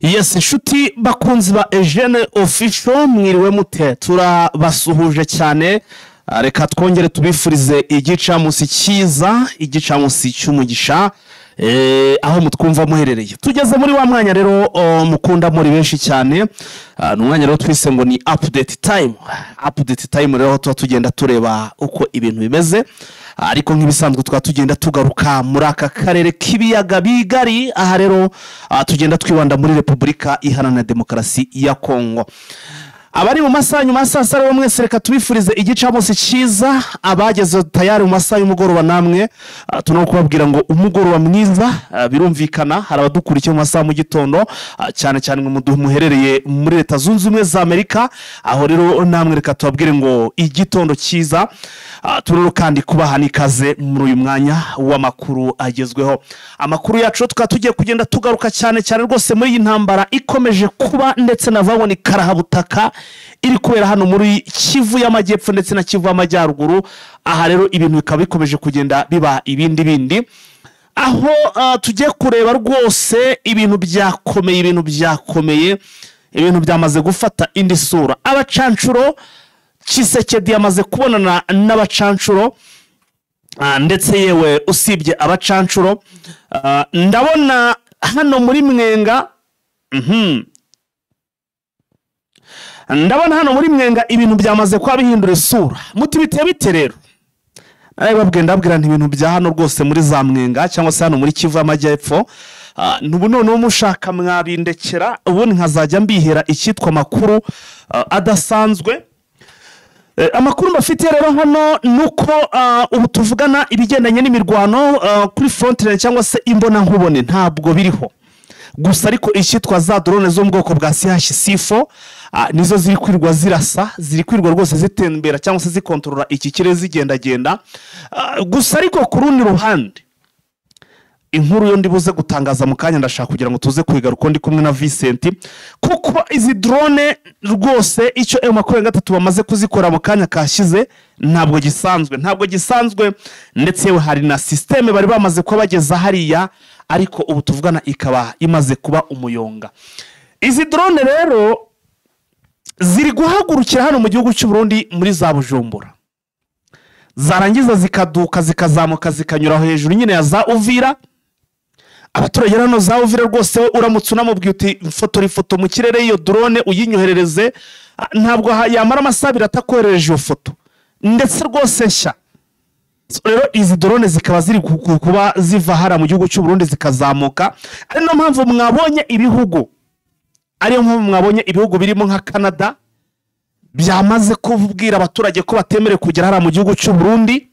Yes, inshuti bakunzi ba Eugene Official mwiriwe mute turabasuhuje cyane. Reka twongere tubifurize igicamunsi cyiza, igicamunsi cy'umugisha aho mutwumva muherereye. Tugeze muri wa mwanya rero mukunda muri benshi cyane. N'umwanya rero twise ngo ni update time. Update time rero tugenda tureba uko ibintu bimeze. Ariko nk'ibisanzwe tugenda tugaruka muri aka karere k'ibiyaga bigari. Aha rero tugenda twibanda muri Repubulika Iharanira Demokarasi ya Kongo. Abari mu masaha nyuma sasa rero mwese reka tubifurize igicamunsi cyiza. Abageze tayari mu masaha y'umugoroba namwe tuno kubabwira ngo umugoroba mwiza. Birumvikana hari abadukurikiye mu masaha mu gitondo cyane cyane mu muherereye muri Leta Zunze Ubumwe za Amerika. Aho rero namwe reka tubabwire ngo igitondo cyiza. Turero kandi kubaha nikaze muri uyu mwanya w'amakuru agezweho. Amakuru yacu tugiye kugenda tugaruka cyane rwose muri iyi ntambara ikomeje kuba ndetse navabona ikarahabutaka iri kubera hano muri Kivu y'Amajyepfo ndetse na Kivu y'Amajyaruguru. Aha rero ibintu bikaba bikomeje kugenda biba ibindi aho tugiye kureba rwose ibintu byakomeye ibintu byamaze gufata indi sura. Abacancuro Tshisekedi yamaze kubonana n'abacancuro ndetse yewe usibye abacancuro ndabona hano muri Mwenga ndabona hano muri Mwenga ibintu byamaze kwa bihindura isura. Muti biteye bite rero? Babwiye ndabwira nti ibintu bya hano rwose muri za Mwenga cyangwa se hano muri Kivu y'Amajyepfo nubu none mushaka mwabindekera ubundi nkazajya mbihera icyitwa makuru adasanzwe. Amakuru mbafite rero hano nuko ubu tuvugana ibigendanye n'imirwano kuri frontline cyangwa se imbona nkubone ntabwo biriho. Gusa ariko icyitwa za drone zo mu bwoko bwa CH-C4 nizo ziri kwirwa zirasa, ziri kwirwa rwose zitembera cyangwa se zikontorora iki kirere zigendagenda. Gusa ariko ku rundi ruhande inkuru yo ndibuze gutangaza mu kanya ndashaka kugira ngo tuze kwigaruka ndi kumwe na Vincent kuko izi drone rwose icyo M23 bamaze kuzikora mu kanya kashize ntabwo gisanzwe ndetse yewe hari na systeme bari bamaze ko bageza hariya ariko ubu tuvugana ikaba imaze kuba umuyonga. Izi drone rero ziri guhagurukira hano mu gihugu cy'u Burundi muri za Bujumbura, zarangiza zikaduka zikazamuka zikanyura hejuru nyine ya za Uvira. Abaturage hano za Uvira rwose uramutse unamubwiye uti ifoto mu kirere iyo drone uyinyoherereze ntabwo yamara amasabira atakoherereje iyo foto ndetse rwose nshya. Rero izi drone zikaba ziri kuba ziva hara mu gihugu cy'u Burundi zikazamuka. Ari no mpamvu mwabonye ibihugu birimo nka Canada byamaze kubwira abaturage ko batemere kugera hara mu gihugu cy'u Burundi,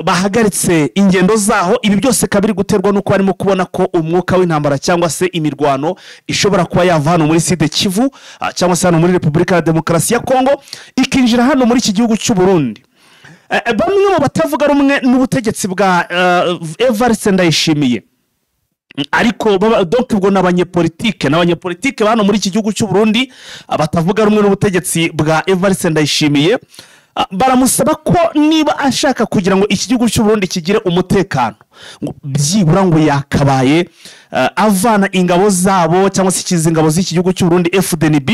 bahagaritse ingendo zaho. Ibi byose kabiri guterwa nuko barimo kubona ko umwuka w'intambara cyangwa se imirwano ishobora kuba yava hano muri Sud Kivu cyangwa se hano muri Repubulika ya Demokarasi ya Kongo ikinjira hano muri iki gihugu cy'u Burundi. Bamwe mu batavuga rumwe n'ubutegetsi bwa Evariste Ndayishimiye ariko donc ubwo n'abanyepolitike hano muri iki gihugu cy'u Burundi batavuga rumwe n'ubutegetsi bwa Evariste Ndayishimiye baramusaba ko niba ashaka kugira ngo iki gihugu cy'u Burundi kigire umutekano byibura ngo yakabaye avana ingabo zabo cyangwa se ikizingabo z'iki gihugu cy'u Burundi FDNB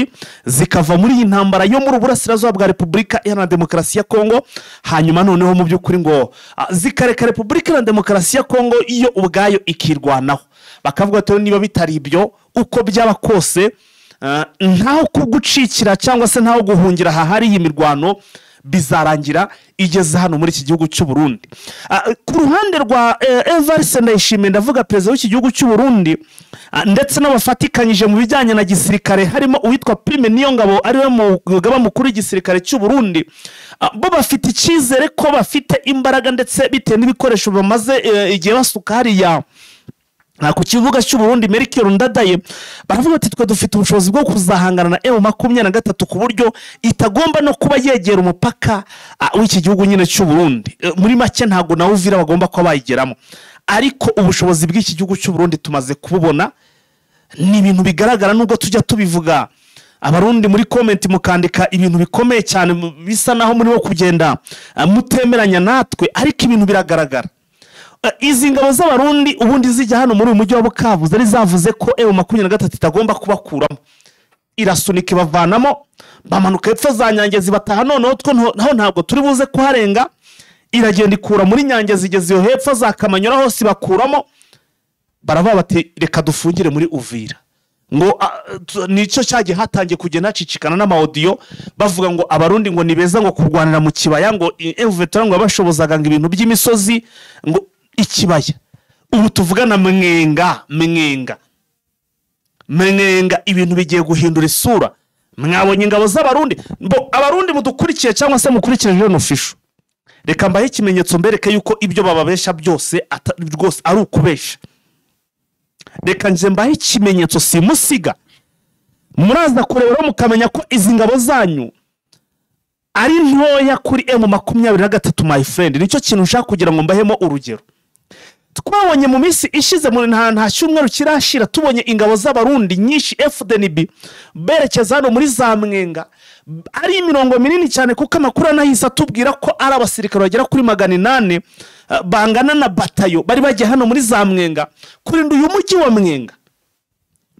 zikava muri iyi ntambara yo muri Burasirazuba bwa Repubulika Iharanira Demokarasi ya Kongo, hanyuma noneho mu by'ukuri ngo zikareka Repubulika Iharanira Demokarasi ya Kongo iyo ubwayo ikirwanaho. Bakavuga ati niba bitari ibyo uko byaba kose ntaho kugucikira cyangwa se ntaho guhungira hari iyi mirwano bizarangira igeze hano muri iki gihugu cy'u Burundi. Ku ruhande rwa Evariste Ndayishimiye ndavuga perezida w'iki gihugu cy'u Burundi ndetse n'abafatikanyije mu bijyanye na gisirikare harimo uwitwa Prime Niyongabo ariwe mugaba mukuru w'igisirikare cy'u Burundi, bo bafite icyizere ko bafite imbaraga ndetse bitewe n'ibikoresho bamaze igihe basuka hariya ku kibuga cy'u Burundi. Melchior Ndadaye baravuga ati twe dufite ubushobozi bwo kuzahangana na M23 ku buryo itagomba no kuba yegera umupaka w'iki gihugu nyine cy'u Burundi. Muri make ntago na Uvira bagomba ko bayigeramo, ariko ubushobozi bw'iki gihugu cy'u Burundi tumaze kububona. Ni ibintu bigaragara nubwo tujya tubivuga abarundi muri comment mukandika ibintu bikomeye cyane bisa naho muri wo kugenda mutemeranya natwe, ariko ibintu biragaragara. izi ngabo z'abarundi ubundi zijya hano muri uyu mujyi wa Bukavu zari zavuze ko M23 itagomba kubakuramo, irasunika ibavanamo, bamanuka hepfo za Nyangezi bataha, noneho naho ntabwo turi buze kuharenga, iragenda ikura muri Nyangezi igeze yo hepfo za Kamanyora hose bakuramo, baravuga bati reka dufungire muri Uvira. Ngo nico cyagiye hatangiye kugenda hacicikana n'amaudio bavuga ngo abarundi ngo nibeza ngo kurwanira mu kibaya, ngo M23 ngo bashobozaga ngo ibintu by'imisozi, ngo ikibaya. Ubu tuvugana mwenga ibintu bigiye guhindura isura. Mwabonye ingabo z'abarundi, abarundi mudukurikiye cyangwa se mukurikije Jeune Official, reka mbahe ikimenyetso mbereke yuko ibyo bababesha byose rwose ari ukubesha. Reka nje mbahe ikimenyetso simusiga, muraza kurebera mukamenya ko izi ngabo zanyu ari ntoya kuri M23 my friend. Nicyo kintu nshaka kugira ngo mbahemo urugero. Twabonye mu minsi ishize muri nta cyumweru kirashira tubonye ingabo z'abarundi nyinshi FDNB berekeza hano muri za Mwenga, ari imirongo minini cyane kuko amakuru anahise atubwira ko ari abasirikare bagera kuri 800 bangana na batayo bari bagiye hano muri za Mwenga kurinda uyu mujyi wa Mwenga.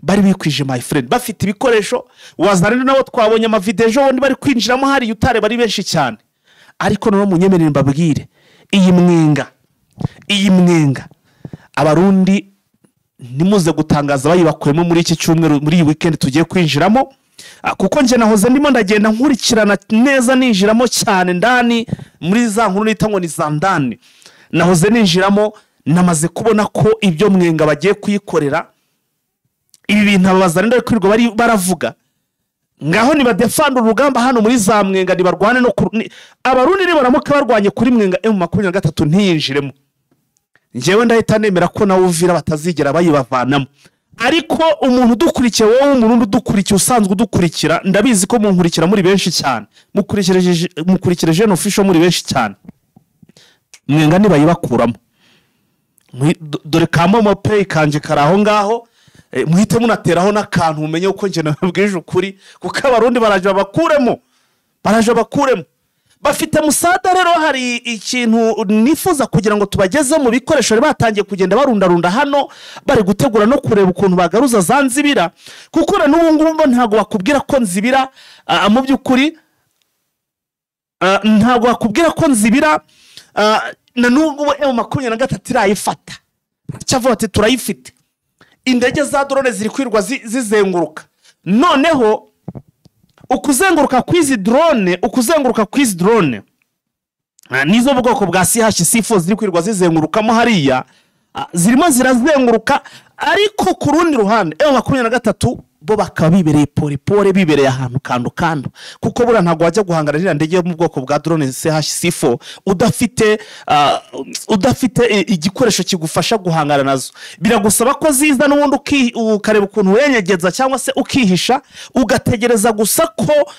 Bari bikwije my friend, bafite ibikoresho. Wazarinde nabo twabonye amavidejo wandi bari kwinjiramo hari utare bari benshi cyane. Ariko no munyemerere mbabwire, iyi Mwenga abarundi nimuze gutangaza bayibakwemo muri iki cyumweru, muri iyi weekend tugiye kwinjiramo, kuko nje nahoze ndimo ndagenda nkurikirana neza ninjiramo cyane ndani muri za nkuru nita ngo ni za ndani. Nahoze ninjiramo namaze kubona ko ibyo Mwenga bagiye kuyikorera ibi bintu abazarinde kwirirwa bari baravuga ngaho ni badefanda urugamba hano muri za Mwenga nibarwane no abarundi ni baramuka barwanye kuri Mwenga M23 ntiyinjiremo. Njewe ndahita nemera ko nawe Uvira batazigera bayibavanamo. Ariko umuntu udukurikiye, wowe umuntu udukurikiye usanzwe udukurikira, ndabizi ko munkurikira muri benshi cyane, mukurikire Jeune Official muri benshi cyane. Mwenga nibayibakuramo, dore Momo Pay kanje karaho ngaho, muhite munateraho n'akantu umenye uko nje nabwije ukuri, kuko abarundi baraje bakuremo bafite musada. Rero hari ikintu nifuza kugira ngo tubageze mu bikoresho batangiye kugenda barundarunda hano, bari gutegura no kureba ukuntu bagaruza Zanzibira, kuko n'ubu ngubu ntago bakubwira ko Nzibira mu by'ukuri, ntago bakubwira ko Nzibira na n'ubu M23 irayifata, cyavuga ati turayifite. Indege za drone ziri kwirwa zizenguruka, noneho ukuzenguruka kwizi drone nizo bwoko bwa CH-C4 ziri kwirwa zizengurukamo hariya, zirimo zirazenguruka. Ariko ku rundi ruhande M23 bo bakaba bibereye pole bibereye ahantu kando, kuko bura ntago wajya guhangana rira ndege mu bwoko bwa drone CH-C4 udafite igikoresho kigufasha guhangana nazo. Biragusaba ko ziza n'ubundi ukareba ukuntu wenyegeza cyangwa se ukihisha, ugategereza gusa ko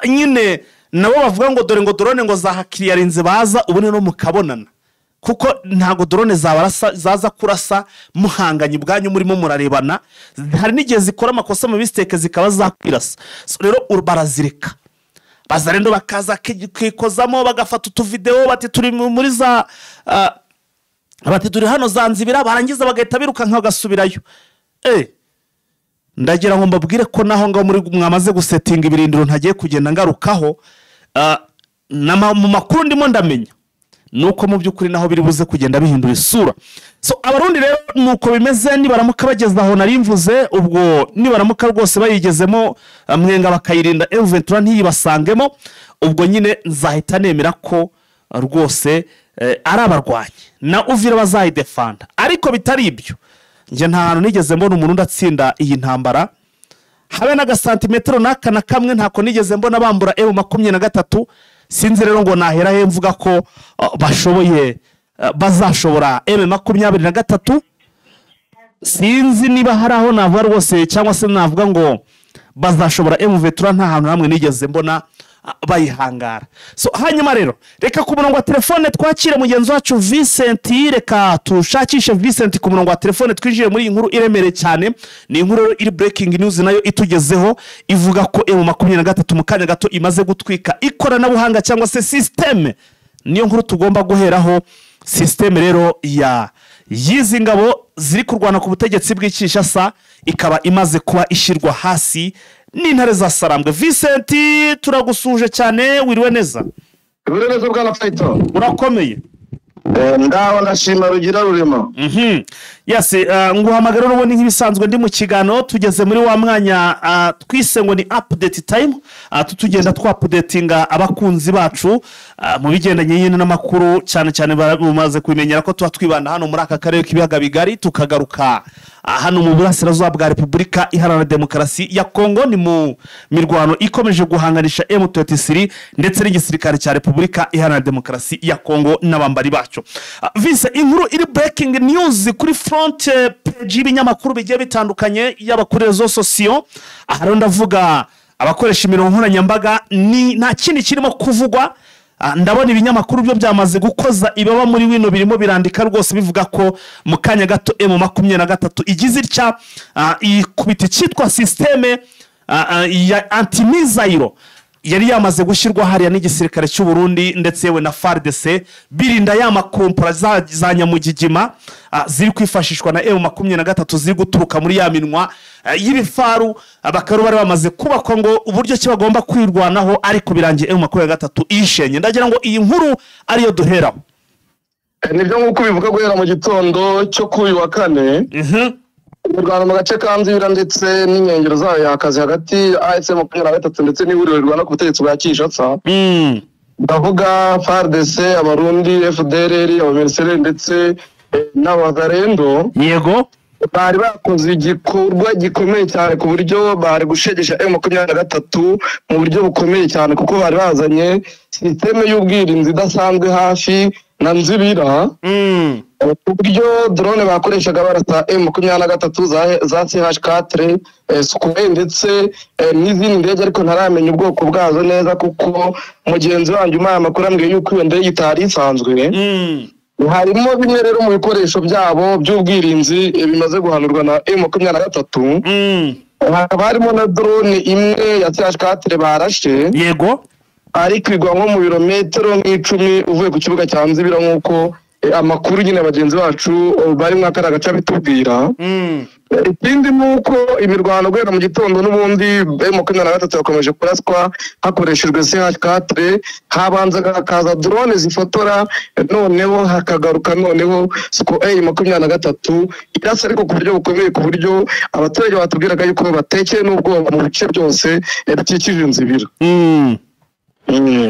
nyine nabo bavuga ngo dore ngo drone ngo zahakiriye arinze baza ubone no mukabonana, kuko ntago drone zaza kurasa muhanganye bwanyu murimo murarebana. Hari n'igihe zikora amakosa mu mistake zikaba zakwirasa. Rero barazireka, bazarendo bakaza kwikozamo bagafata utuvideo bati turi muri za bati turi hano Zanzibira, barangiza bagahita biruka nkagasubirayo. Ndagira ngo mbabwire ko naho ngaho muri mwamaze gusettinga ibirindiro ntagiye kugenda ngarukaho, mu makuru ndimo ndamenya nuko mu by'ukuri naho biri buze kugenda bihindura isura. Abarundi rero nuko bimeze, nibaramuka bageza aho narimvuze, ubwo nibaramuka rwose bayigezemo Mwenga bakayirinda M23 ntiyibasangemo, ubwo nyine nzahita nemera ko rwose ari abarwanye na Uvira bazayidefanda. Ariko bitari ibyo, nje nta hantu nigeze mbona umuntu ndatsinda iyi ntambara habe na gasantimetero naka na kamwe, ntako nigeze mbona bambura M23. Sinzi rero ngo nahera he mvuga ko bashoboye bazashobora M23. Sinzi niba hari aho navuga rwose cyangwa se navuga ngo bazashobora M23, nta hantu hamwe nigeze mbona bayihangara. Hanyuma rero reka ku murongo wa telefone twakire mugenzi wacu Vincent, reka tushakishe Vincent ku murongo wa telefone twinjiye muri iyi nkuru iremere cyane. Ni inkuru iri breaking news nayo itugezeho ivuga ko M23 mu kanya gato imaze gutwika ikoranabuhanga cyangwa se system. Niyo nkuru tugomba guheraho systeme rero y'izi ngabo ziri kurwana ku butegetsi bw'Kinshasa ikaba imaze kuba ishyirwa hasi n'intare za Sarambwe. Vincent, turagusuje cyane, wiriwe neza? Wiriwe neza bwana Faito. Urakomeye? Ndaho ndashima rugira rurimo. Yes, nguhamagara n'ubundi nk'ibisanzwe ndi mu kigano, tugeze muri wa mwanya twise ngo ni update time, tutugenda updatinga abakunzi bacu mu bigendanye nyine n'amakuru, cyane cyane bamaze kumenyera ko tuba twibanda hano muri aka karere k'ibiyaga bigari, tukagaruka hano mu burasirazuba bwa Repubulika Iharanira Demokarasi ya Kongo. Ni mu mirwano ikomeje guhanganisha M23 ndetse n'igisirikare cya Repubulika Iharanira Demokarasi ya Kongo n'abambari bacu. Vise, inkuru iri breaking news kuri front page y'ibinyamakuru bigiye bitandukanye y'abakuri rezo sosiyo. Aha ndavuga abakoresha imirongo nkoranyambaga, ni nta kindi kirimo kuvugwa. Ndabona ibinyamakuru byo byamaze gukoza ibaba muri wino birimo birandika rwose bivuga ko mu kanya gato M23 igize itya ikubita cyitwa systeme ya anti-missile yari yamaze gushyirwa hariya n'igisirikare cy'u Burundi ndetse yewe na FARDC, birinda ya makompora za nyamugigima ziri kwifashishwa na M23 ziri guturuka muri ya minwa y'ibifaru. Abakaro bari bamaze kubakwa ngo uburyo ki bagomba kwirwanaho, ariko birangiye M23 ishenye. Ndagira ngo iyi nkuru ariyo duheraho. Nibyo nk'uko bivuga guhera mu gitondo cyo kuri wa kane, urwano mu gace kanzira ndetse n'inkengero zayo yakazi hagati AFC-M23 ndetse n'ihuriro rirwana ku butegetsi bwa Kinshasa. Ndavuga FARDC, abarundi, FDLR, abamercenaire ndetse n'abazarendo. Yego, bari bakoze igikorwa gikomeye cyane ku buryo bari gushegesha M23 mu buryo bukomeye cyane, kuko bari bazanye systeme y'ubwirinzi idasanzwe hafi na Nzibira, ku buryo drone bakoreshaga barasa M23 za CH4 Sukhoi ndetse n'izindi ndege, ariko ntaramenya ubwoko bwazo neza kuko mugenzi wanjye umaye amakuru ambwiye yuko iyo ndege itari isanzwe. Harimo bimwe rero mu bikoresho byabo by'ubwirinzi bimaze guhanurwa na M23. Hakaba harimo na drone imwe ya CH4 barashe. Yego, ariko igwa nko mu birometero nk'icumi uvuye ku kibuga cya Nzibira, nk'uko amakuru nyine bagenzi bacu bari mu akara gace bitubwira. Ikindi nuko imirwano guhera mu gitondo n'ubundi M23 yakomeje kuraswa hakoreshejwe CH4, habanzaga hakaza drone zifotora, noneho hakagaruka noneho Sukhoi 23 irasa ariko ku buryo bukomeye, ku buryo abaturage batubwiraga yuko batekeye n'ubwoba mu bice byose bikikije Nzibira.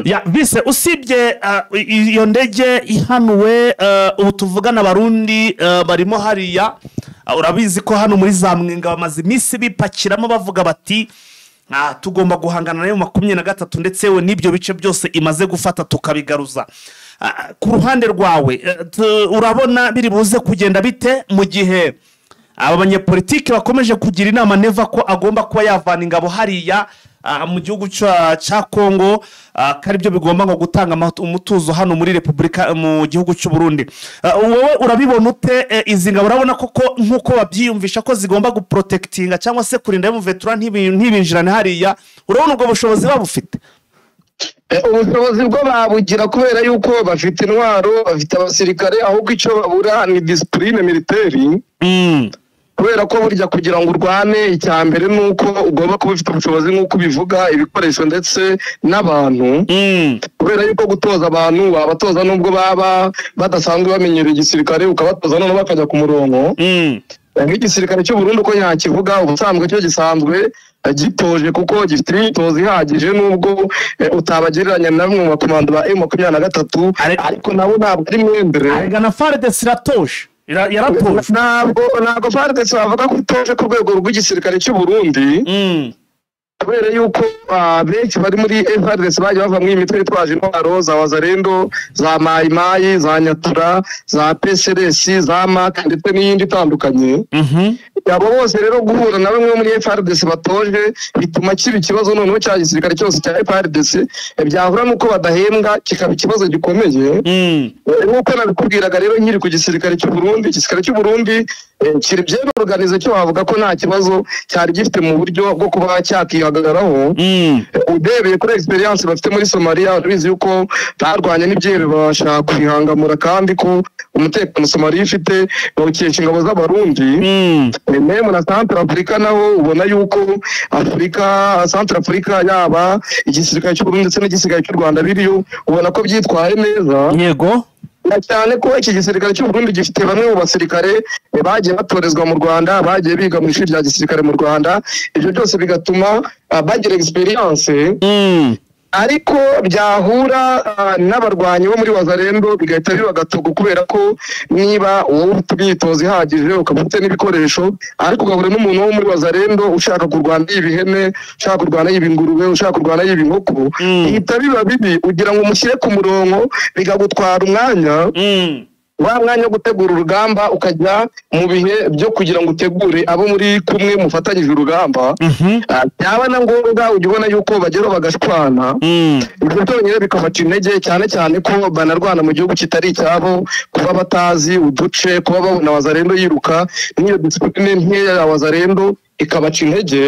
Ya Vise, usibye iyo ndege ihanuwe, ubu tuvugana abarundi barimo hariya, urabizi ko hano muri za Mwenga bamaze iminsi bipakiramo bavuga bati tugomba guhangana nayo 23 ndetse we n'ibyo bice byose imaze gufata tukabigaruza. Ku ruhande rwawe urabona biri buze kugenda bite mu gihe aba banyepolitiki bakomeje kugira inama neva ko agomba kuba yavana ingabo hariya mu gihugu cya Kongo, kari byo bigomba ngo gutanga umutuzo hano muri Repubulika mu gihugu cy'u Burundi? Wowe urabibona ute izi ngabo? Urabona koko nkuko babyiyumvisha ko zigomba guprotectinga cyangwa se kurinda M23 ntibinjirane hariya? Urabona ubwo bushobozi babufite? Ubushobozi bwo babugira kubera yuko bafite intwaro, bafite abasirikare, ahubwo icyo babura ni discipline militaire. Kubera ko burya kugira ngo urwane, icya mbere nuko ugomba kuba ufite ubushobozi nk'uko bivuga, ibikoresho ndetse n'abantu. Kubera yuko gutoza abantu wabatoza nubwo baba badasanzwe bamenyereye igisirikare, ukabatoza none bakajya ku murongo. Nk'igisirikare cy'u Burundi uko yakivuga, ubusanzwe cyo gisanzwe gitoje kuko gifite imyitozo ihagije, nubwo utabagereranya na bamwe mu bakomando ba M23, ariko nabo ntabwo ari mwendere. Arega na FARDC iratoje, yaratoje. Ntabwo FARDC bavuga ko itoje ku rwego rw'igisirikare cy'u Burundi, kubera yuko benshi bari muri FARDC bagiye bava mu imitwe yitwaje intwaro za Wazarendo, za Mayimayi, za Nyatura, za PSRS, za MAC ndetse n'iyindi itandukanye. Abo bose rero guhura na bamwe muri FARDC batoje bituma kiba ikibazo, noneho cya gisirikare cyose cya FARDC byahura nuko badahembwa kikaba ikibazo gikomeye. Nk'uko nabikubwiraga rero nkiri ku gisirikare cy'u Burundi, igisirikare cy'u Burundi kiri byenorganize cyo bavuga ko nta kibazo cyari gifite mu buryo bwo kuba cyakiha kwihagararaho urebeye kuri experience bafite muri Somalia bizi yuko barwanye n'ibyere babasha kwihangamura kandi ko umutekano Somalia ifite bawukesha ingabo z'abarundi meme na Central Africa naho ubona yuko Central Africa yaba igisirikare cy'u Burundi ndetse n'igisirikare cy'u Rwanda biriyo ubona ko byitwaye neza yego cyane ko iki gisirikare cy'u Burundi gifite bamwe mu basirikare bagiye batorezwa mu Rwanda bagiye biga mu ishuri rya gisirikare mu Rwanda ibyo byose bigatuma bagira experience ariko byahura n'abarwanyi bo muri Wazalendo bigahita biba gatogo kubera ko niba wowe ufite imyitozo ihagije ukaba ufite n'ibikoresho ariko ugahura n'umuntu wo muri Wazalendo ushaka kurwana y'ibihene ushaka kurwana y'ibingurube ushaka kurwana y'ibinkoko ihita biba bibi ugira ngo umushyire ku murongo bigagutwara umwanya wa mwanya wo gutegura urugamba ukajya mu bihe byo kugira ngo utegure abo muri kumwe mufatanyije urugamba byaba na ngombwa ujya ubona yuko bagera bagashwana ibyo byonyine bikabaca intege cyane cyane ko banarwana mu gihugu kitari icyabo kuba batazi uduce kuba babona Wazalendo yiruka n'iyo discipline nkeya ya Wazalendo ikabaca intege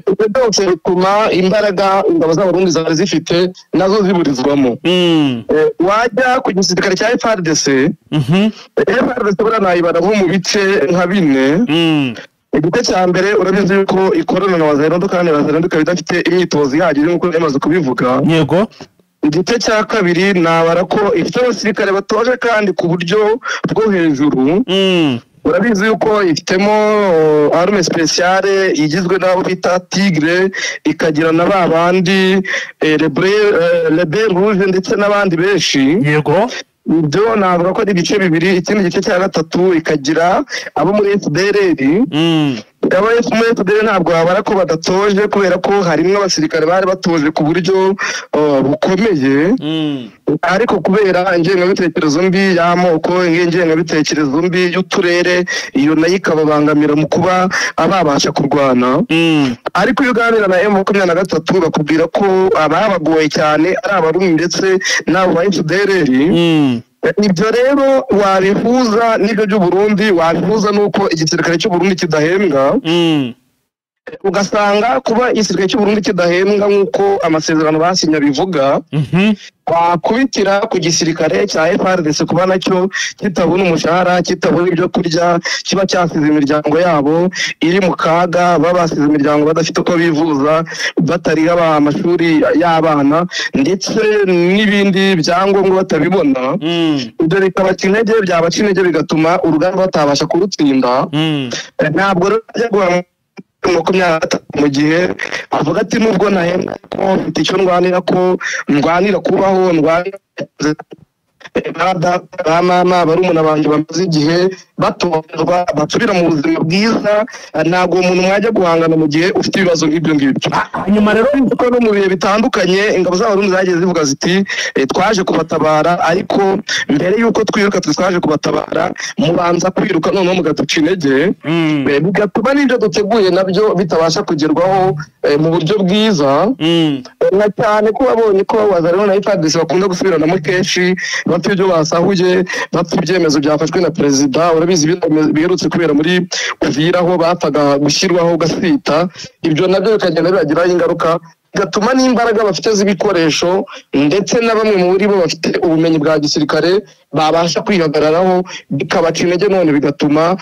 ibyo byose bituma imbaraga ingabo z'abarundi zari zifite nazo ziburizwamo wajya ku gisirikare cya FARDC FARDC buranayibara nko mu bice nka 4 igice cya mbere urabizi yuko ikorana na Wazalendo kandi Wazalendo ikaba idafite imyitozo ihagije nk'uko yamaze kubivuga yego igice cya kabiri nabara ko ifite abasirikare batoje kandi ku buryo bwo hejuru urabizi yuko ifitemo arme speciale igizwe n'abo bita Tigre ikagira na babandi Rebelle Rouge ndetse n'abandi benshi yego ibyo navuga ko ari ibice bibiri ikindi gice cya gatatu ikagira abo muri FDLR abo muri FDLR ntabwo babara ko badatoje kubera ko harimo abasirikare bari batoje ku buryo bukomeye ariko kubera ingengabitekerezo mbi y'amoko ingengabitekerezo mbi y'uturere iyo nayo ikababangamira mu kuba ababasha kurwana ariko iyo uganira na M23 bakubwira ko ababagoye cyane ari abarundi ndetse n'abo ba FDLR ibyo rero wabihuza n'ibyo by'u Burundi wabihuza nuko igisirikare cy'u Burundi kidahembwa ugasanga kuba igisirikare cy'u Burundi kidahembwa nk'uko amasezerano basinya bivuga wakubitira ku gisirikare cya FARDC kuba nacyo kitabona umushahara kitabona ibyo kurya kiba cyasize imiryango yabo iri mu kaga babasize imiryango badafite uko bivuza batariha amashuri y'abana ndetse n'ibindi byangombwa batabibona ibyo bikabaca intege byabaca intege bigatuma urugamba batabasha kurutsinda ntabwo rero mu gihe avuga ati nubwo nahembwa ko mfite icyo ndwanira kubaho ndwanira mama barumuna banjye bamaze igihe batorwa basubira mu buzima bwiza ntabwo umuntu mwajya guhangana mu gihe ufite ibibazo nk'ibyo ngibyo nyuma rero kuko no mu bihe bitandukanye ingabo z'abarundi zagiye zivuga ziti twaje kubatabara ariko mbere y'uko twiruka twaje kubatabara mubanza kwiruka noneho mugaduca intege bigatuma n'ibyo duteguye nabyo bitabasha kugerwaho mu buryo bwiza na cyane ko babonye ko Wazalendo na FARDC bakunda gusubiranamo kenshi bafite ibyo basahuye bafite ibyemezo byafashwe na perezida urabizi biherutse kubera muri Uvira aho bapfaga gushyirwaho gasita ibyo nabyo bikagenda bibagiraho ingaruka gatuma n'imbaraga bafite z'ibikoresho ndetse na bamwe muri bo bafite ubumenyi bwa gisirikare babasha kwihagararaho bikabaca intege none bigatuma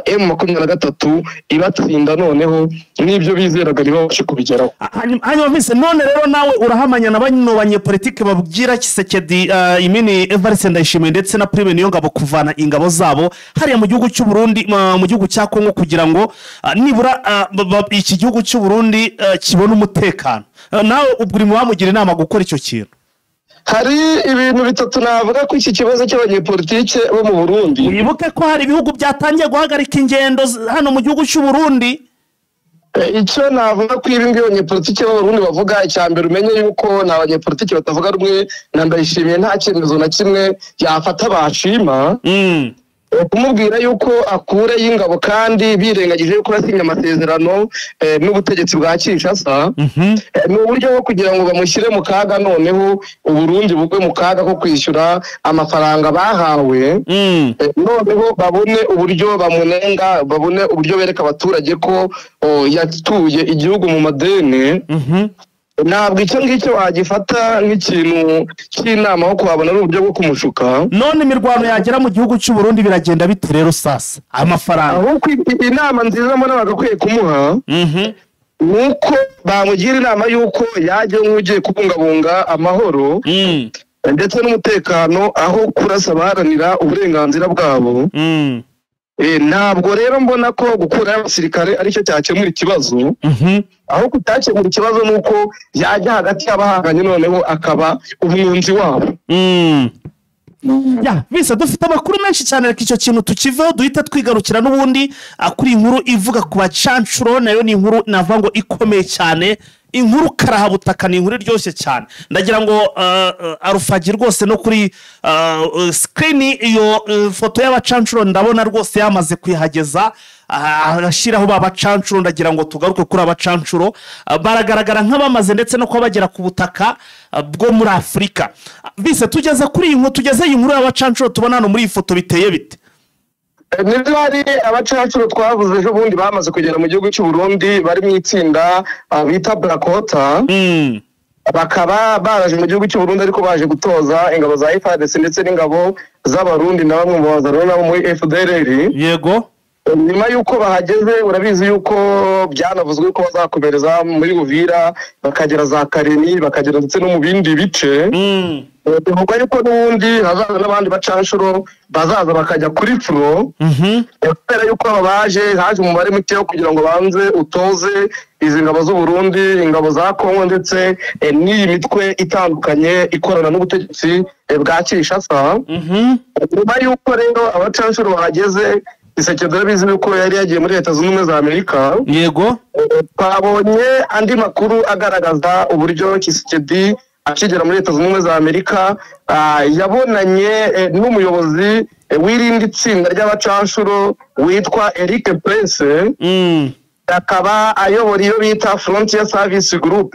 M23 ibatsinda noneho n'ibyo bizeraga ntibabashe kubigeraho. Hanyuma vise none rero nawe urahamanya na bano banyepolitike babwira Kisekedi imini Evariste Ndayishimiye ndetse na Prime Niyongabo kuvana ingabo zabo hariya mu gihugu cy'u Burundi mu gihugu cya Kongo kugira ngo nibura iki gihugu cy'u Burundi kibone umutekano. Nawe ubwo mu bamugira inama gukora icyo kintu. Hari ibintu bitatu navuga ko iki kibazo cy'abanyepolitike bo mu Burundi. Wibuke ko hari ibihugu byatangiye guhagarika ingendo hano mu gihugu cy'u Burundi. Icyo navuga ko ibi ngibi abanyepolitike bo mu Burundi bavuga icyambere umenye yuko n'abanyepolitike batavuga rumwe na Ndayishimiye nta cyemezo na kimwe yafata bashima. kumubwira yuko akure y'ingabo kandi birengagije yuko yasinye amasezerano n'ubutegetsi bwa Kinshasa ni uburyo bwo kugira ngo bamushyire mu kaga, noneho Uburundi bugwe mu kaga ko kwishyura amafaranga bahawe, noneho babone uburyo bamunenga, babone uburyo bereka abaturage ko yatuye igihugu mu madeni. Ntabwo icyo ngicyo wagifata nk'ikintu cy'inama aho kuhabona n'uburyo bwo kumushuka. None imirwano yagera mu gihugu cy'u Burundi biragenda bite rero sasa amafaranga? Ahubwo inama nziza mbona bagakwiye kumuha nuko bamugira inama yuko yajya nk'ugiye kubungabunga amahoro ndetse n'umutekano, aho kurasa abaharanira uburenganzira bwabo. Ntabwo rero mbona ko gukura y'abasirikare aricyo cyakemura ikibazo, aho kutakemura ikibazo nuko yajya hagati y'abahanganye noneho akaba umwunzi wabo. Bisa dufite amakuru menshi cyane, reka icyo kintu tukiveho duhita twigarukira n'ubundi kuri inkuru ivuga ku bacancuro. Nayo ni inkuru navuga ngo ikomeye cyane, inkuru karahabutaka, ni inkuru iryoshye cyane. Ndagira ngo Arufagi rwose no kuri screen iyo foto y'abacancuro ndabona rwose yamaze kwihageza, arashyiraho babacancuro. Ndagira ngo tugaruke kuri abacancuro, baragaragara nk'abamaze ndetse no kuba bagera ku butaka bwo muri Afurika. Bise tugeze kuri iyi nkuru, tugeze iyi nkuru y'abacancuro tubona hano muri iyi foto, biteye bite? Nibyo hari abacancuro twavuze ejo bundi bamaze kugera mu gihugu cy'u Burundi, bari mu itsinda bita Black Water. Bakaba baraje mu gihugu cy'u Burundi ariko baje gutoza ingabo za FARDC ndetse n'ingabo z'abarundi na bamwe mu bazarona nabo muri FDLR. Yego. Nyuma yuko bahageze urabizi yuko byanavuzwe ko bazakomereza muri Uvira, bakagera za Karemi, bakagera ndetse no mu bindi bice. Bivugwa yuko n'ubundi hazaza n'abandi bacanshuro bazaza bakajya kuri furo. Kubera yuko baje haje umubare muke wo kugira ngo banze utoze izi ngabo z'u Burundi, ingabo za Kongo ndetse n'iyi mitwe itandukanye ikorana n'ubutegetsi bwa Kinshasa. Nyuma yuko rero abacanshuro bahageze, Tshisekedi arabizi yuko yari yagiye muri Leta Zunze Ubumwe za Amerika. Yego. Twabonye andi makuru agaragaza uburyo Tshisekedi akigera muri Leta Zunze Ubumwe za Amerika yabonanye n'umuyobozi w'irindi tsinda ry'abacanshuro witwa Eric Prince. Akaba ayobora iyo bita Frontier Service Group.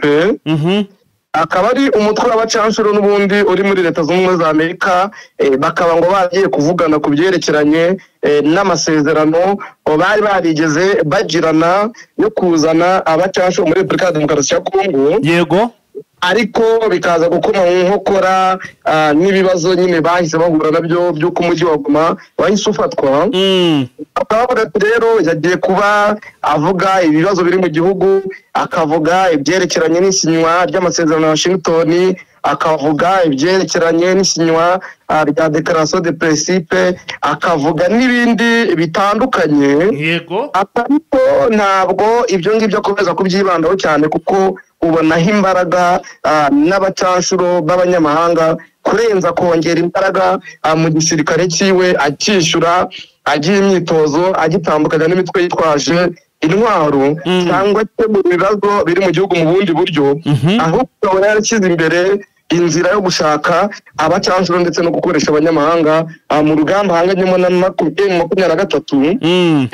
Akaba ari umutwe w'abacanshuro n'ubundi uri muri Leta Zunze Ubumwe za Amerika. Bakaba ngo bagiye kuvugana ku byerekeranye n'amasezerano bari barigeze bagirana yo kuzana abacanshuro muri Repubulika ya Demokarasi ya Kongo. Yego. Ariko bikaza gukoma mu nkokora n'ibibazo nyine bahise bahura nabyo by'uko umujyi wa Goma wahise ufatwa. Akavuga rero yagiye kuba avuga ibibazo biri mu gihugu, akavuga ibyerekeranye n'isinywa ry'amasezerano ya Washington, akavuga ibyerekeranye n'isinywa rya Declaration de Principe, akavuga n'ibindi bitandukanye. Yego. Ariko ntabwo ibyo ngibyo akomeza kubyibandaho cyane, kuko ubonaho imbaraga n'abacanshuro b'abanyamahanga kurenza kongera imbaraga mu gisirikare cyiwe, akishyura, agiye imyitozo, agitandukanya n'imitwe yitwaje intwaro cyangwa se mu bibazo biri mu gihugu mu bundi buryo. Ahubwo ukabona yarashyize imbere inzira yo gushaka abacanshuro ndetse no gukoresha abanyamahanga mu rugamba hanganyemo na M23.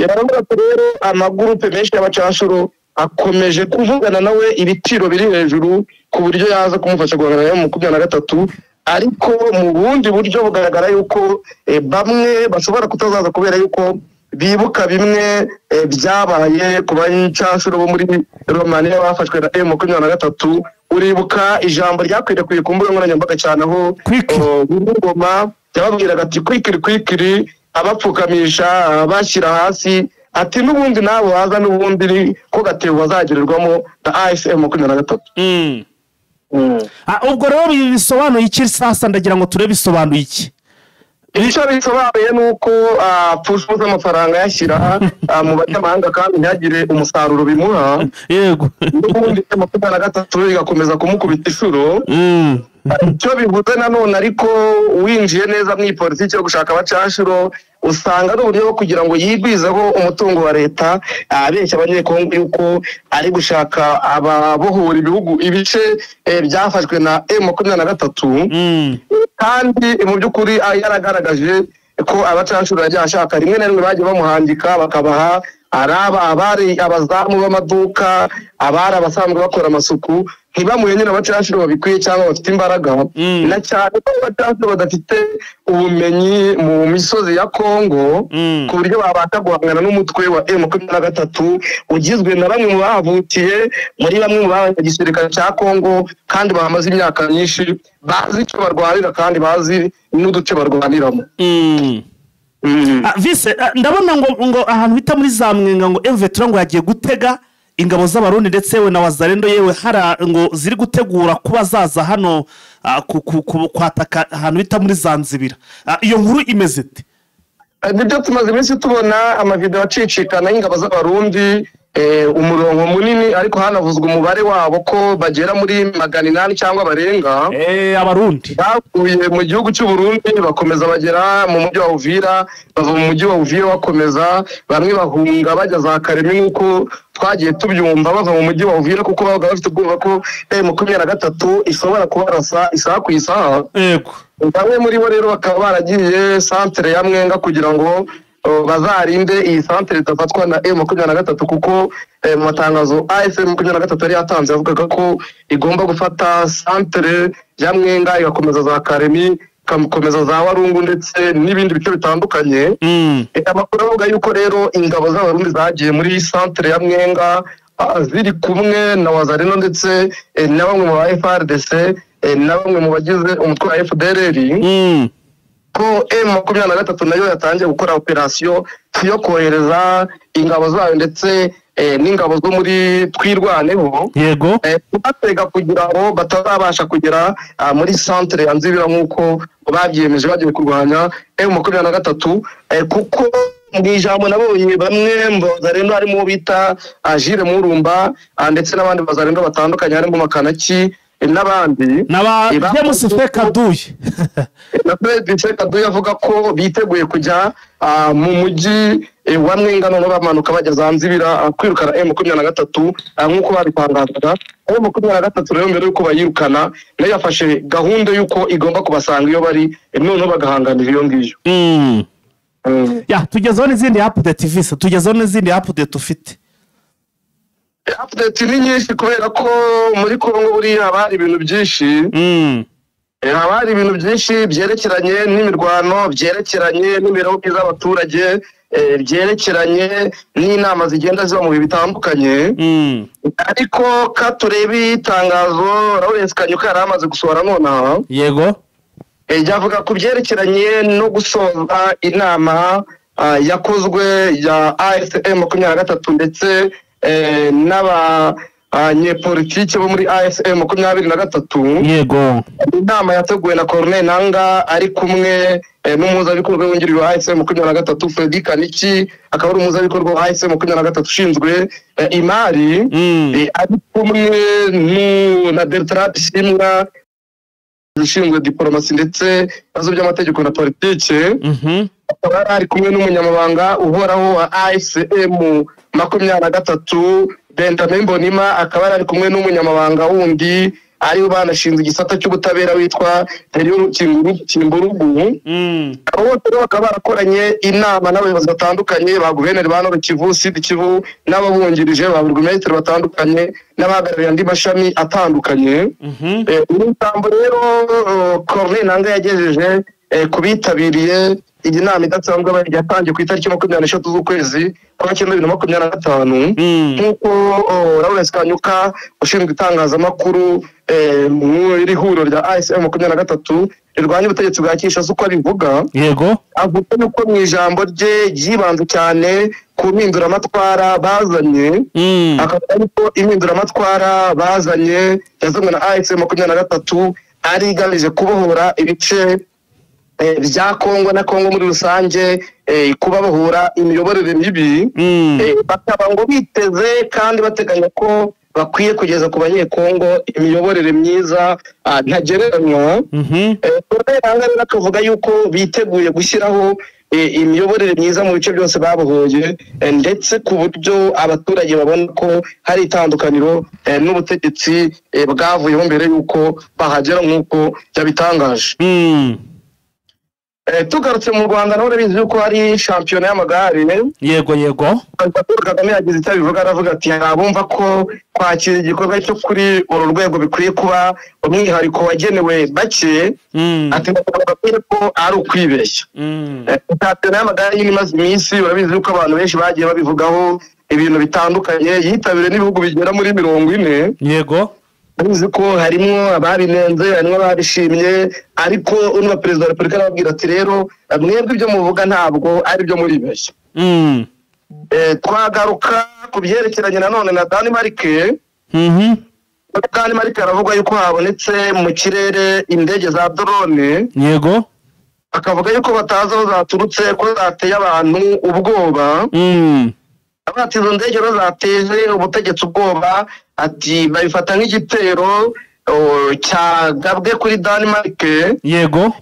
Baravuga rero amagurupe menshi y'abacanshuro akomeje kuvugana nawe ibiciro biri hejuru ku buryo yaza kumufasha guhangana na M23, ariko mu bundi buryo bugaragara yuko bamwe bashobora kutazaza kubera yuko bibuka bimwe byabaye ku bacanshuro bo muri Romania bafashwe na M23. Uribuka ijambo ryakwirakwiye ku mbuga nkoranyambaga cyane aho Ngoma yababwiraga ati kwikiri abapfukamisha bashyira hasi, ati n'ubundi nabo haza n'ubundi ko gatebo bazagererwamo na AFM 23. Ubwo rero bisobanuye iki sasa? Ndagira ngo turebe bisobanuye iki. Icyo bisobanuye nuko apfusha amafaranga yashyira mu banyamahanga kandi ntihagire umusaruro bimuha. Yego. N'ubundi M23 igakomeza kumukubita ishuro. Icyo bivuze nanone ariko winjiye neza mu politiki yo gushaka abacanshuro, usanga ari uburyo bwo kugira ngo yigwizeho umutungo wa leta, abeshya abanyekongo yuko ari gushaka ababohora ibihugu ibice byafashwe na M23. Kandi mu by'ukuri yaragaragaje ko abacanshuro yagiye ashaka rimwe na rimwe bagiye bamuhangika bakabaha abari abazamu b'amaduka abari abasanzwe bakora amasuku ntibamuhe nyine abacanshuro babikwiye cyangwa bafite imbaraga na cyane ko abacanshuro badafite ubumenyi mu misozi ya Kongo ku buryo babasha guhangana n'umutwe wa M23 ugizwe na bamwe mu bahavukiye muri bamwe mu bagisirikare cya Kongo kandi bamaze imyaka myinshi bazi icyo barwanira kandi bazi n'uduce barwaniramo. Vise ndabona ngo ahantu bita muri za Mwenga ngo M23 ngo yagiye gutega ingabo z'abarundi ndetse we na Wazalendo yewe hara ngo ziri gutegura kuba zaza hano kwataka ahantu bita muri Zanzibira. Iyo nkuru imeze ite? Nibyo tumaze iminsi tubona amavideo acicikana y'ingabo z'abarundi umurongo munini ariko hanavuzwe umubare wabo ko bagera muri 800 cyangwa barenga abarundi bavuye mu gihugu cy'u Burundi bakomeza bagera mu mujyi wa Uvira bava mu mujyi wa Uvira bakomeza bamwe bahunga bajya za Karemi nkuko twagiye tubyumva bava mu mujyi wa Uvira kuko babaga bafite ubwoba ko M23 ishobora kubarasa isaha ku isaha. Yego bamwe muri bo rero bakaba baragiye centre ya Mwenga kugira ngo bazarinde iyi centre itafatwa na M23 kuko mu matangazo AFM 23 yari yatanze avuga ko igomba gufata centre ya Mwenga igakomeza za Karemi ikakomeza za Warungu ndetse n'ibindi bice bitandukanye. Amakuru avuga yuko rero ingabo z'abarundi zagiye muri centre ya Mwenga ziri kumwe na Wazalendo ndetse na bamwe mu FARDC na bamwe mu bagize umutwe wa FDLR ko M23 nayo yatangiye gukora operation yo kohereza ingabo zayo ndetse n'ingabo zo muri Twirwaneho. Yego batega kugira ngo batazabasha kugera muri centre ya Nzibira nkuko babyiyemeje bagiye kurwanya M23 kuko Ngijambo nabonye bamwe mu Wazalendo harimo bita Agire Murumba ndetse n'abandi Wazalendo batandukanye harimo Makanaki n'abandi James Fekaduye na Fekaduye avuga ko biteguye kujya mu mujyi wa Mwenga no bamanuka bajya Zanzibira kwirukana M23 nkuko babitangazaga. M23 rero mbere yuko bayirukana nayo yafashe gahunda yuko igomba kubasanga iyo bari none bagahanganira iyo ngiyo. Ya tugezeho n'izindi update Visa tugezeho n'izindi update ufite. Update ni nyinshi kubera ko muri Kongo buri habari ibintu byinshi habari ibintu byinshi byerekeranye n'imirwano byerekeranye n'imibereho y'abaturage byerekeranye n'inama zigenda ziba mu bitandukanye ariko katurebe itangazo Lawrence Kanyuka yari amaze gusohora nonaha. Yego yavuga ku byerekeranye no gusoza inama yakozwe ya AFM 23 ndetse n'abanyepolitike bo muri AFM 23. Yego inama yateguwe na Corneille Nanga ari kumwe n'umuhuzabikorwa wungirije wa AFM 23 Freddy Kaniki akaba ari umuhuzabikorwa wa AFM 23 ushinzwe imari ari kumwe na Bertrand Bisimwa ushinzwe diplomasi ndetse ibibazo by'amategeko na politike. akaba ari kumwe n'umunyamabanga uhoraho wa AFM 23 Benjamin Mbonima akaba ari kumwe n'umunyamabanga wundi ari banashinze igisata cy'ubutabera witwa Teriyo Kimburugu. abo bose bakaba barakoranye inama n'abayobozi batandukanye ba guverineri ba Nord Kivu, Sud Kivu n'ababungirije ba burugumesitiri batandukanye n'abahagarariye andi mashami atandukanye. Umutambo rero Corneille Nanga yagejeje kubitabiriye iyi nama idasanzwe yatangiye ku itariki 23 z'ukwezi kwa 2025 nkuko Lawrence Kanyuka ushinzwe itangazamakuru mu iri huriro rya AFM 23 rirwanya ubutegetsi bwa Kinshasa uko abivuga. Yego avuga ko mu ijambo rye yibanze cyane ku mpinduramatwara bazanye akavuga ko impinduramatwara bazanye yazanywe na AFM 23 ari igamije kubohora ibice bya Kongo na Kongo muri rusange kubabohora imiyoborere mibi. Bakaba ngo biteze kandi bateganya ko bakwiye kugeza ku banyekongo imiyoborere myiza ntagereranywa. Corneille akavuga yuko biteguye gushyiraho imiyoborere myiza mu bice byose babohoye ndetse ku buryo abaturage babona ko hari itandukaniro n'ubutegetsi bwavuyeho mbere yuko bahagera nk'uko yabitangaje. tugarutse mu Rwanda naho urabizi yuko hari shampiyona y'amagare. Yego Paul Kagame yagize icyo abivuga, aravuga ati abumva ko kwakira igikorwa cyo kuri uru rwego bikwiye kuba umwihariko wagenewe bake, ati bakwiye ko ari ukwibeshya. Shampiyona y'amagare imaze iminsi, urabizi yuko abantu benshi bagiye babivugaho ibintu bitandukanye, yitabiriwe n'ibihugu bigera muri 40. Yego uzi ko harimo ababinenze, harimo ababishimye, ariko uno perezida wa Repubulika arababwira ati rero mwebwe ibyo muvuga ntabwo ari byo muri beshya. Twagaruka ku byerekeranye nanone na Denmark. Denmark aravuga yuko habonetse mu kirere indege za drone. Yego akavuga yuko batazi aho zaturutse, ko zateye abantu ubwoba. Abati izo ndege zateje ubutegetsi ubwoba, ati babifata nk'igitero cyagabwe kuri Denmark. Yego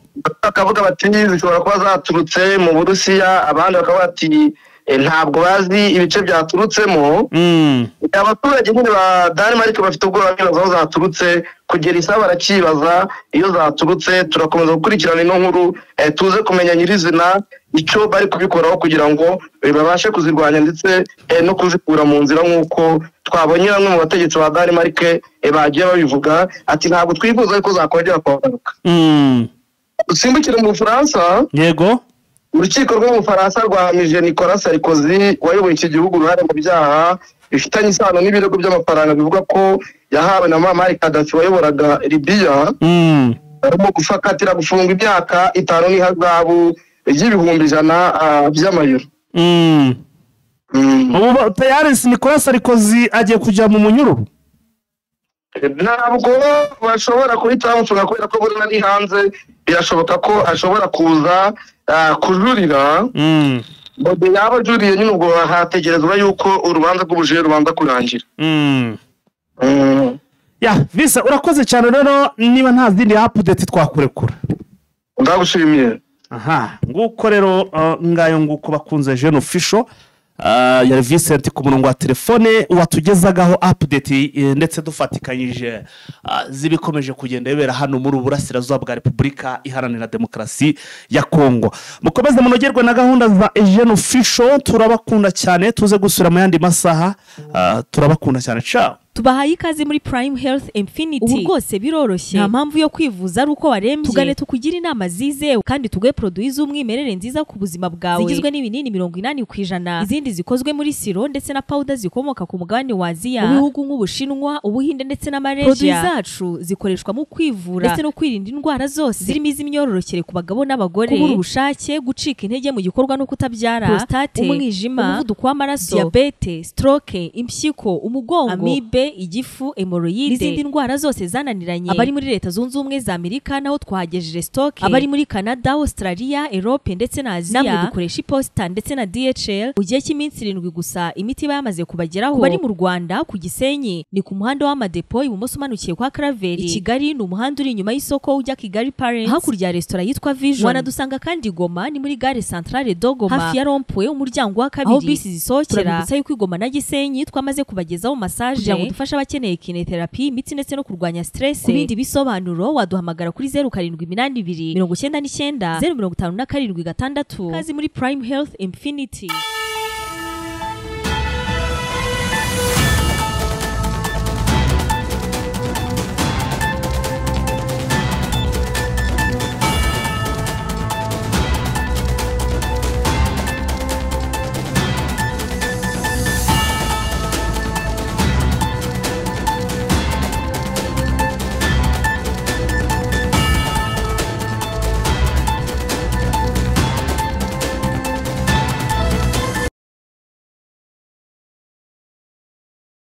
akavuga bati zishobora kuba zaturutse mu Burusiya, abandi bakavuga ati ntabwo bazi ibice byaturutsemo. Abaturage nyine ba Denmark bafite ubwoba bibaza aho zaturutse, kugera isaha barakibaza iyo zaturutse. Turakomeza gukurikirana ino nkuru tuze kumenya nyirizina icyo bari kubikoraho kugira ngo babashe kuzirwanya ndetse no kuzikura mu nzira, nk'uko twabonye bamwe mu bategetsi ba Denmark bagiye babivuga, ati ntabwo twifuza ko zakongera kugaruka. Usimbukire mu Bufaransa. Yego urukiko rwo mu Bufaransa rwahamije Nicolas Sarkozy wayoboye iki gihugu uruhare mu byaha bifitanye isano n'ibirego by'amafaranga bivuga ko yahawe na Muammar Gaddafi wayoboraga Libya. Arimo gufakatira gufunga imyaka 5 n'ihazabu y'ibihumbi 100 by'amayero. ubu tayari Nicolas Sarkozy agiye kujya mu munyururu. Ntabwo bashobora kuhita bamufunga kubera ko buri ari hanze. Birashoboka ko ashobora kuza kujurira. Bode yaba juriye nyine ubwo hategerezwa yuko urubanza rw'ubujire rubanza kurangira. Ya Visa urakoze cyane rero, niba nta zindi update twakurekura. Ndagushimiye. Nguko rero ngayo nguko bakunze Jeune Official ya Vincent ku murongo wa telefone watugezagaho update ndetse dufatikanyije zibikomeje kugenda bibera hano muri Burasirazuba bwa Repubulika Iharanira Demokarasi ya Kongo. Mukomeze munogerwe na gahunda za Jeune Official, turabakunda cyane, tuze gusura mu yandi masaha, turabakunda cyane. Ciao. Tubahaye ikaze muri Prime Health Infinity. Ubu rwose biroroshye, nta mpamvu yo kwivuza ari uko warembye. Tugane tukugira inama zizewe kandi tuguhe produits z'umwimerere nziza ku buzima bwawe, zigizwe n'ibinini 80%, izindi zikozwe muri siro ndetse na powder zikomoka ku mugabane wa Aziya, mu bihugu nk'Ubushinwa, Ubuhinde ndetse na Malaysia. Produits zacu zikoreshwa mu kwivura ndetse no kwirinda indwara zose zirimo iz'imyororokere ku bagabo n'abagore, kubura ubushake, gucika intege mu gikorwa no kutabyara, prostate, umwijima, umuvuduko w'amaraso, diabete, stroke, impyiko, umugongo, amibe, igifu, hemorrhoide n'izindi ndwara zose zananiranye. Abari muri Leta Zunze Ubumwe za Amerika naho twagejeje stock, abari muri Canada, Australia, Europe ndetse na Aziya namwe dukoresha iposita ndetse na DHL mu gihe cy'iminsi 7 gusa imiti bayamaze kubageraho. Bari mu Rwanda ku Gisenyi ni ku muhanda w'Amadepo ibumoso umanukiye kwa Karaveri. I Kigali ni umuhanda uri inyuma y'isoko ujya Kigali Parents, hakurya restaurant yitwa Vision. Wanadusanga kandi Goma ni muri gare centrale Dogoma hafi ya Rompoe umuryango wa 2 aho bisi zisokera. Turabutsa yuko Goma na Gisenyi twamaze kubagezaho massage dufasha abakeneye kinetherapy, imiti ndetse no kurwanya stress. Ku bindi bisobanuro waduhamagara kuri 0782 99 057 6. Kazi muri Prime Health Infinity.